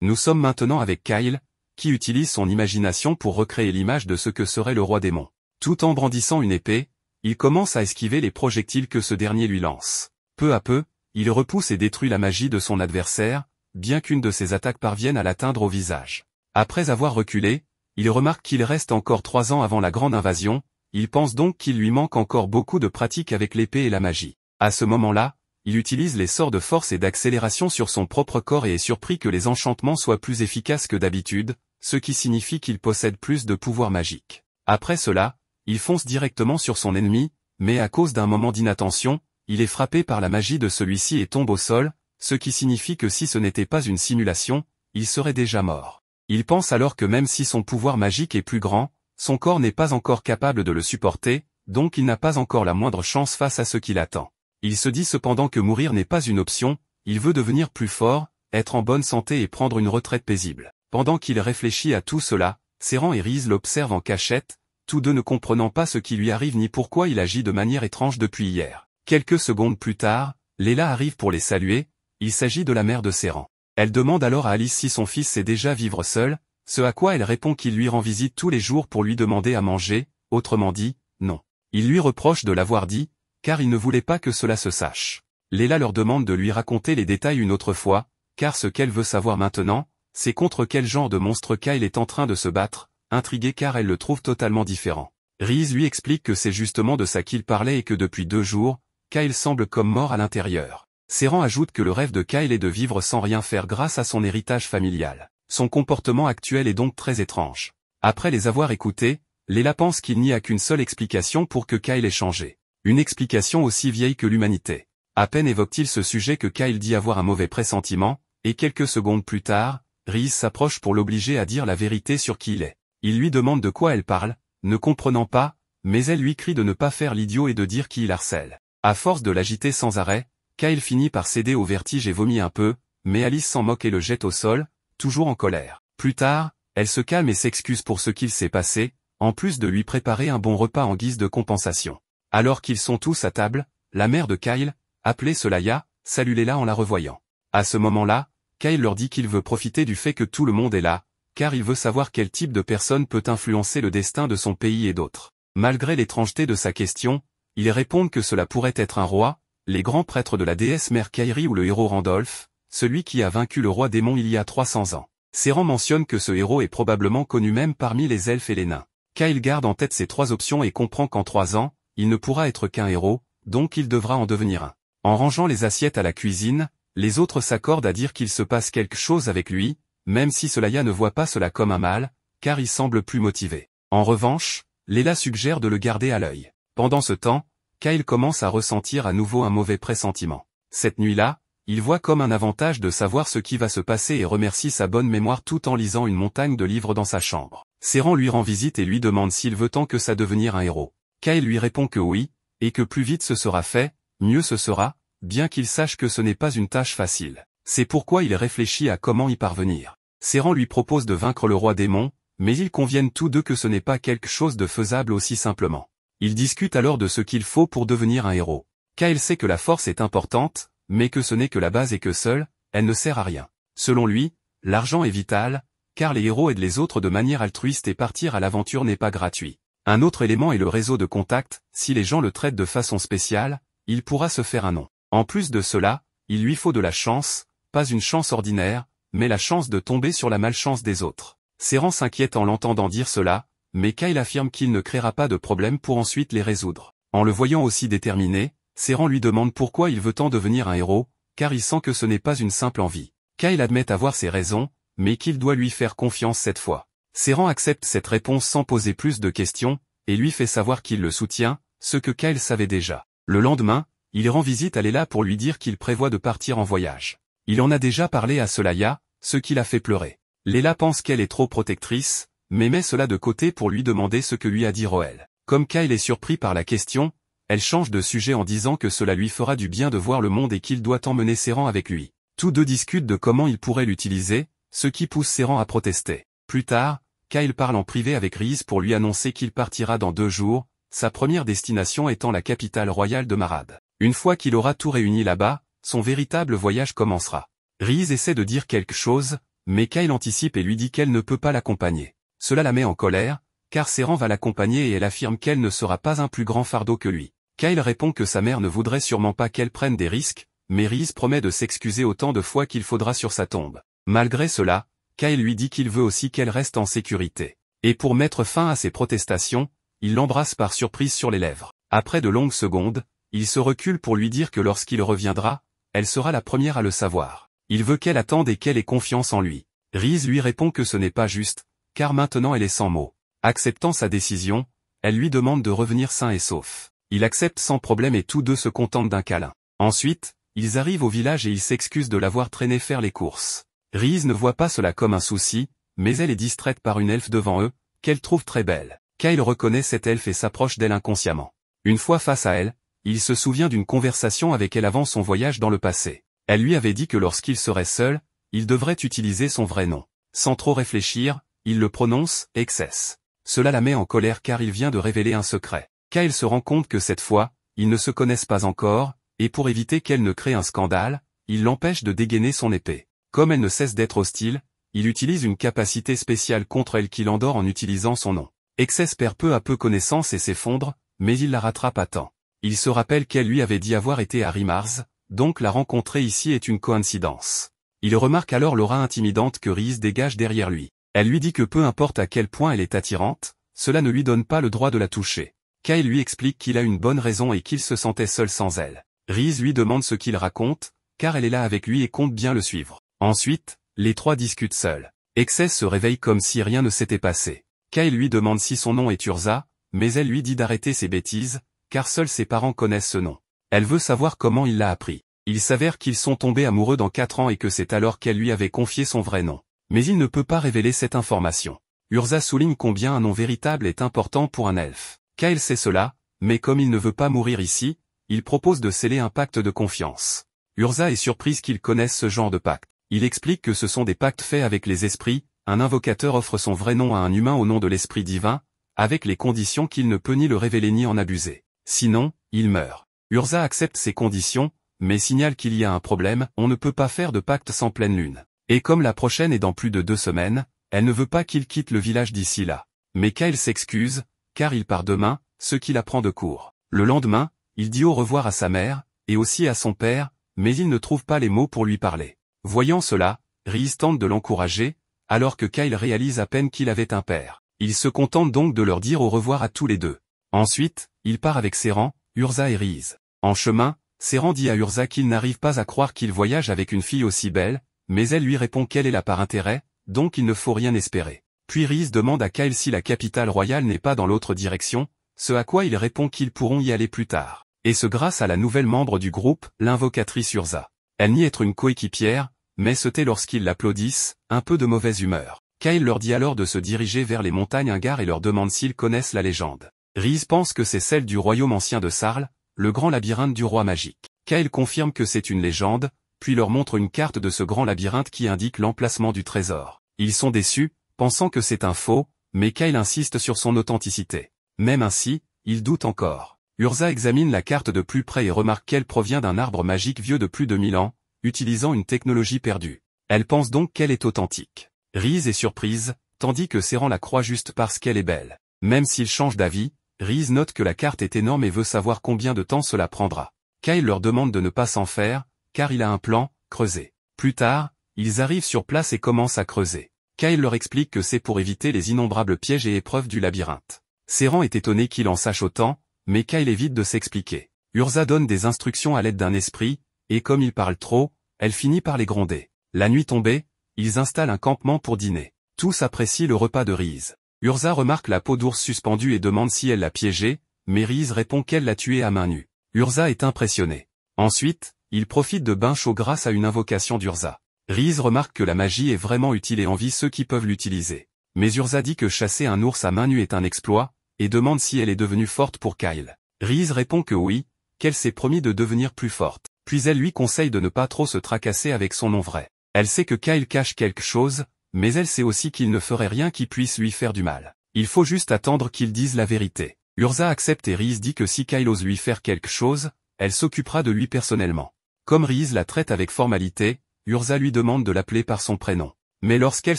Nous sommes maintenant avec Kyle, qui utilise son imagination pour recréer l'image de ce que serait le roi démon. Tout en brandissant une épée, il commence à esquiver les projectiles que ce dernier lui lance. Peu à peu, il repousse et détruit la magie de son adversaire, bien qu'une de ses attaques parvienne à l'atteindre au visage. Après avoir reculé, il remarque qu'il reste encore 3 ans avant la grande invasion, il pense donc qu'il lui manque encore beaucoup de pratique avec l'épée et la magie. À ce moment-là, il utilise les sorts de force et d'accélération sur son propre corps et est surpris que les enchantements soient plus efficaces que d'habitude, ce qui signifie qu'il possède plus de pouvoir magique. Après cela, il fonce directement sur son ennemi, mais à cause d'un moment d'inattention, il est frappé par la magie de celui-ci et tombe au sol, ce qui signifie que si ce n'était pas une simulation, il serait déjà mort. Il pense alors que même si son pouvoir magique est plus grand, son corps n'est pas encore capable de le supporter, donc il n'a pas encore la moindre chance face à ce qui l'attend. Il se dit cependant que mourir n'est pas une option, il veut devenir plus fort, être en bonne santé et prendre une retraite paisible. Pendant qu'il réfléchit à tout cela, Serran et Reese l'observent en cachette, tous deux ne comprenant pas ce qui lui arrive ni pourquoi il agit de manière étrange depuis hier. Quelques secondes plus tard, Leila arrive pour les saluer, il s'agit de la mère de Serran. Elle demande alors à Alice si son fils sait déjà vivre seul, ce à quoi elle répond qu'il lui rend visite tous les jours pour lui demander à manger, autrement dit, non. Il lui reproche de l'avoir dit, car il ne voulait pas que cela se sache. Leila leur demande de lui raconter les détails une autre fois, car ce qu'elle veut savoir maintenant, c'est contre quel genre de monstre Kyle est en train de se battre, intriguée car elle le trouve totalement différent. Reese lui explique que c'est justement de ça qu'il parlait et que depuis 2 jours, Kyle semble comme mort à l'intérieur. Serran ajoute que le rêve de Kyle est de vivre sans rien faire grâce à son héritage familial. Son comportement actuel est donc très étrange. Après les avoir écoutés, Leila pense qu'il n'y a qu'une seule explication pour que Kyle ait changé. Une explication aussi vieille que l'humanité. À peine évoque-t-il ce sujet que Kyle dit avoir un mauvais pressentiment, et quelques secondes plus tard, Reese s'approche pour l'obliger à dire la vérité sur qui il est. Il lui demande de quoi elle parle, ne comprenant pas, mais elle lui crie de ne pas faire l'idiot et de dire qui il harcèle. À force de l'agiter sans arrêt, Kyle finit par céder au vertige et vomit un peu, mais Alice s'en moque et le jette au sol, toujours en colère. Plus tard, elle se calme et s'excuse pour ce qu'il s'est passé, en plus de lui préparer un bon repas en guise de compensation. Alors qu'ils sont tous à table, la mère de Kyle, appelée Solaya, salue Leila en la revoyant. À ce moment-là, Kyle leur dit qu'il veut profiter du fait que tout le monde est là, car il veut savoir quel type de personne peut influencer le destin de son pays et d'autres. Malgré l'étrangeté de sa question, ils répondent que cela pourrait être un roi, les grands prêtres de la déesse mère Kairi ou le héros Randolph, celui qui a vaincu le roi démon il y a 300 ans. Serran mentionne que ce héros est probablement connu même parmi les elfes et les nains. Kyle garde en tête ces 3 options et comprend qu'en 3 ans, il ne pourra être qu'un héros, donc il devra en devenir un. En rangeant les assiettes à la cuisine, les autres s'accordent à dire qu'il se passe quelque chose avec lui, même si Solaya ne voit pas cela comme un mal, car il semble plus motivé. En revanche, Leila suggère de le garder à l'œil. Pendant ce temps, Kyle commence à ressentir à nouveau un mauvais pressentiment. Cette nuit-là, il voit comme un avantage de savoir ce qui va se passer et remercie sa bonne mémoire tout en lisant une montagne de livres dans sa chambre. Serran lui rend visite et lui demande s'il veut tant que ça devenir un héros. Kyle lui répond que oui, et que plus vite ce sera fait, mieux ce sera, bien qu'il sache que ce n'est pas une tâche facile. C'est pourquoi il réfléchit à comment y parvenir. Serran lui propose de vaincre le roi démon, mais ils conviennent tous deux que ce n'est pas quelque chose de faisable aussi simplement. Ils discutent alors de ce qu'il faut pour devenir un héros. Kyle sait que la force est importante, mais que ce n'est que la base et que seule, elle ne sert à rien. Selon lui, l'argent est vital, car les héros aident les autres de manière altruiste et partir à l'aventure n'est pas gratuit. Un autre élément est le réseau de contacts, si les gens le traitent de façon spéciale, il pourra se faire un nom. En plus de cela, il lui faut de la chance, pas une chance ordinaire, mais la chance de tomber sur la malchance des autres. Serran s'inquiète en l'entendant dire cela, mais Kyle affirme qu'il ne créera pas de problème pour ensuite les résoudre. En le voyant aussi déterminé, Serran lui demande pourquoi il veut tant devenir un héros, car il sent que ce n'est pas une simple envie. Kyle admet avoir ses raisons, mais qu'il doit lui faire confiance cette fois. Serran accepte cette réponse sans poser plus de questions, et lui fait savoir qu'il le soutient, ce que Kyle savait déjà. Le lendemain, il rend visite à Leila pour lui dire qu'il prévoit de partir en voyage. Il en a déjà parlé à Solaya, ce qui l'a fait pleurer. Leila pense qu'elle est trop protectrice, mais met cela de côté pour lui demander ce que lui a dit Roel. Comme Kyle est surpris par la question, elle change de sujet en disant que cela lui fera du bien de voir le monde et qu'il doit emmener Serran avec lui. Tous deux discutent de comment ils pourraient l'utiliser, ce qui pousse Serran à protester. Plus tard, Kyle parle en privé avec Reese pour lui annoncer qu'il partira dans 2 jours, sa première destination étant la capitale royale de Marad. Une fois qu'il aura tout réuni là-bas, son véritable voyage commencera. Reese essaie de dire quelque chose, mais Kyle anticipe et lui dit qu'elle ne peut pas l'accompagner. Cela la met en colère, car Seren va l'accompagner et elle affirme qu'elle ne sera pas un plus grand fardeau que lui. Kyle répond que sa mère ne voudrait sûrement pas qu'elle prenne des risques, mais Rhys promet de s'excuser autant de fois qu'il faudra sur sa tombe. Malgré cela, Kyle lui dit qu'il veut aussi qu'elle reste en sécurité. Et pour mettre fin à ses protestations, il l'embrasse par surprise sur les lèvres. Après de longues secondes, il se recule pour lui dire que lorsqu'il reviendra, elle sera la première à le savoir. Il veut qu'elle attende et qu'elle ait confiance en lui. Rhys lui répond que ce n'est pas juste, car maintenant elle est sans mots. Acceptant sa décision, elle lui demande de revenir sain et sauf. Il accepte sans problème et tous deux se contentent d'un câlin. Ensuite, ils arrivent au village et il s'excuse de l'avoir traîné faire les courses. Rhys ne voit pas cela comme un souci, mais elle est distraite par une elfe devant eux, qu'elle trouve très belle. Kyle reconnaît cette elfe et s'approche d'elle inconsciemment. Une fois face à elle, il se souvient d'une conversation avec elle avant son voyage dans le passé. Elle lui avait dit que lorsqu'il serait seul, il devrait utiliser son vrai nom. Sans trop réfléchir, il le prononce, Excess. Cela la met en colère car il vient de révéler un secret. Kyle se rend compte que cette fois, ils ne se connaissent pas encore, et pour éviter qu'elle ne crée un scandale, il l'empêche de dégainer son épée. Comme elle ne cesse d'être hostile, il utilise une capacité spéciale contre elle qui l'endort en utilisant son nom. Excess perd peu à peu connaissance et s'effondre, mais il la rattrape à temps. Il se rappelle qu'elle lui avait dit avoir été à Rimars, donc la rencontrer ici est une coïncidence. Il remarque alors l'aura intimidante que Rhys dégage derrière lui. Elle lui dit que peu importe à quel point elle est attirante, cela ne lui donne pas le droit de la toucher. Kyle lui explique qu'il a une bonne raison et qu'il se sentait seul sans elle. Rhys lui demande ce qu'il raconte, car elle est là avec lui et compte bien le suivre. Ensuite, les trois discutent seuls. Excess se réveille comme si rien ne s'était passé. Kyle lui demande si son nom est Urza, mais elle lui dit d'arrêter ses bêtises, car seuls ses parents connaissent ce nom. Elle veut savoir comment il l'a appris. Il s'avère qu'ils sont tombés amoureux dans 4 ans et que c'est alors qu'elle lui avait confié son vrai nom. Mais il ne peut pas révéler cette information. Urza souligne combien un nom véritable est important pour un elfe. Kyle sait cela, mais comme il ne veut pas mourir ici, il propose de sceller un pacte de confiance. Urza est surprise qu'ils connaissent ce genre de pacte. Il explique que ce sont des pactes faits avec les esprits, un invocateur offre son vrai nom à un humain au nom de l'esprit divin, avec les conditions qu'il ne peut ni le révéler ni en abuser. Sinon, il meurt. Urza accepte ces conditions, mais signale qu'il y a un problème, on ne peut pas faire de pacte sans pleine lune. Et comme la prochaine est dans plus de 2 semaines, elle ne veut pas qu'il quitte le village d'ici là. Mais Kyle s'excuse, car il part demain, ce qui la prend de court. Le lendemain, il dit au revoir à sa mère, et aussi à son père, mais il ne trouve pas les mots pour lui parler. Voyant cela, Rhys tente de l'encourager, alors que Kyle réalise à peine qu'il avait un père. Il se contente donc de leur dire au revoir à tous les deux. Ensuite, il part avec Seren, Urza et Rhys. En chemin, Seren dit à Urza qu'il n'arrive pas à croire qu'il voyage avec une fille aussi belle, mais elle lui répond qu'elle est là par intérêt, donc il ne faut rien espérer. Puis Rhys demande à Kyle si la capitale royale n'est pas dans l'autre direction, ce à quoi il répond qu'ils pourront y aller plus tard. Et ce grâce à la nouvelle membre du groupe, l'invocatrice Urza. Elle nie être une coéquipière, mais se tait lorsqu'ils l'applaudissent, un peu de mauvaise humeur. Kyle leur dit alors de se diriger vers les montagnes Ingar et leur demande s'ils connaissent la légende. Rhys pense que c'est celle du royaume ancien de Sarl, le grand labyrinthe du roi magique. Kyle confirme que c'est une légende, puis leur montre une carte de ce grand labyrinthe qui indique l'emplacement du trésor. Ils sont déçus, pensant que c'est un faux, mais Kyle insiste sur son authenticité. Même ainsi, ils doutent encore. Urza examine la carte de plus près et remarque qu'elle provient d'un arbre magique vieux de plus de 1000 ans, utilisant une technologie perdue. Elle pense donc qu'elle est authentique. Rhys est surprise, tandis que Seren la croit juste parce qu'elle est belle. Même s'il change d'avis, Rhys note que la carte est énorme et veut savoir combien de temps cela prendra. Kyle leur demande de ne pas s'en faire, car il a un plan, creuser. Plus tard, ils arrivent sur place et commencent à creuser. Kyle leur explique que c'est pour éviter les innombrables pièges et épreuves du labyrinthe. Seren est étonné qu'il en sache autant, mais Kyle évite de s'expliquer. Urza donne des instructions à l'aide d'un esprit, et comme il parle trop, elle finit par les gronder. La nuit tombée, ils installent un campement pour dîner. Tous apprécient le repas de Rhys. Urza remarque la peau d'ours suspendue et demande si elle l'a piégée, mais Rhys répond qu'elle l'a tué à main nue. Urza est impressionné. Ensuite, il profite de bains chauds grâce à une invocation d'Urza. Rhys remarque que la magie est vraiment utile et envie ceux qui peuvent l'utiliser. Mais Urza dit que chasser un ours à main nue est un exploit, et demande si elle est devenue forte pour Kyle. Rhys répond que oui, qu'elle s'est promis de devenir plus forte. Puis elle lui conseille de ne pas trop se tracasser avec son nom vrai. Elle sait que Kyle cache quelque chose, mais elle sait aussi qu'il ne ferait rien qui puisse lui faire du mal. Il faut juste attendre qu'il dise la vérité. Urza accepte et Rhys dit que si Kyle ose lui faire quelque chose, elle s'occupera de lui personnellement. Comme Rhys la traite avec formalité, Urza lui demande de l'appeler par son prénom. Mais lorsqu'elle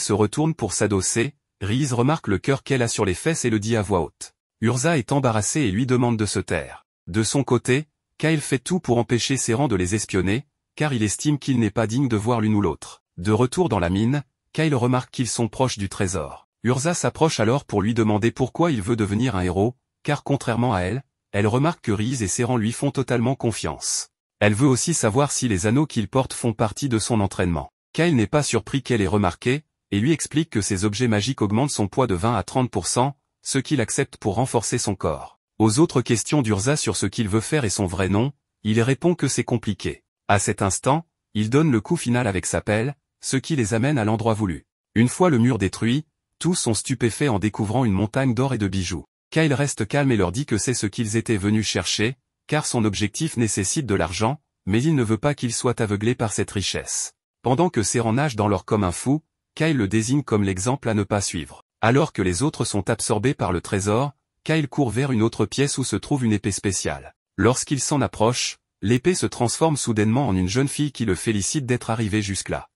se retourne pour s'adosser, Rhys remarque le cœur qu'elle a sur les fesses et le dit à voix haute. Urza est embarrassée et lui demande de se taire. De son côté, Kyle fait tout pour empêcher Seren de les espionner, car il estime qu'il n'est pas digne de voir l'une ou l'autre. De retour dans la mine, Kyle remarque qu'ils sont proches du trésor. Urza s'approche alors pour lui demander pourquoi il veut devenir un héros, car contrairement à elle, elle remarque que Rhys et Seren lui font totalement confiance. Elle veut aussi savoir si les anneaux qu'il porte font partie de son entraînement. Kyle n'est pas surpris qu'elle ait remarqué, et lui explique que ces objets magiques augmentent son poids de 20 à 30%, ce qu'il accepte pour renforcer son corps. Aux autres questions d'Urza sur ce qu'il veut faire et son vrai nom, il répond que c'est compliqué. À cet instant, il donne le coup final avec sa pelle, ce qui les amène à l'endroit voulu. Une fois le mur détruit, tous sont stupéfaits en découvrant une montagne d'or et de bijoux. Kyle reste calme et leur dit que c'est ce qu'ils étaient venus chercher, car son objectif nécessite de l'argent, mais il ne veut pas qu'ils soient aveuglés par cette richesse. Pendant que Seren nage dans l'or comme un fou, Kyle le désigne comme l'exemple à ne pas suivre. Alors que les autres sont absorbés par le trésor, Kyle court vers une autre pièce où se trouve une épée spéciale. Lorsqu'il s'en approche, l'épée se transforme soudainement en une jeune fille qui le félicite d'être arrivée jusque-là.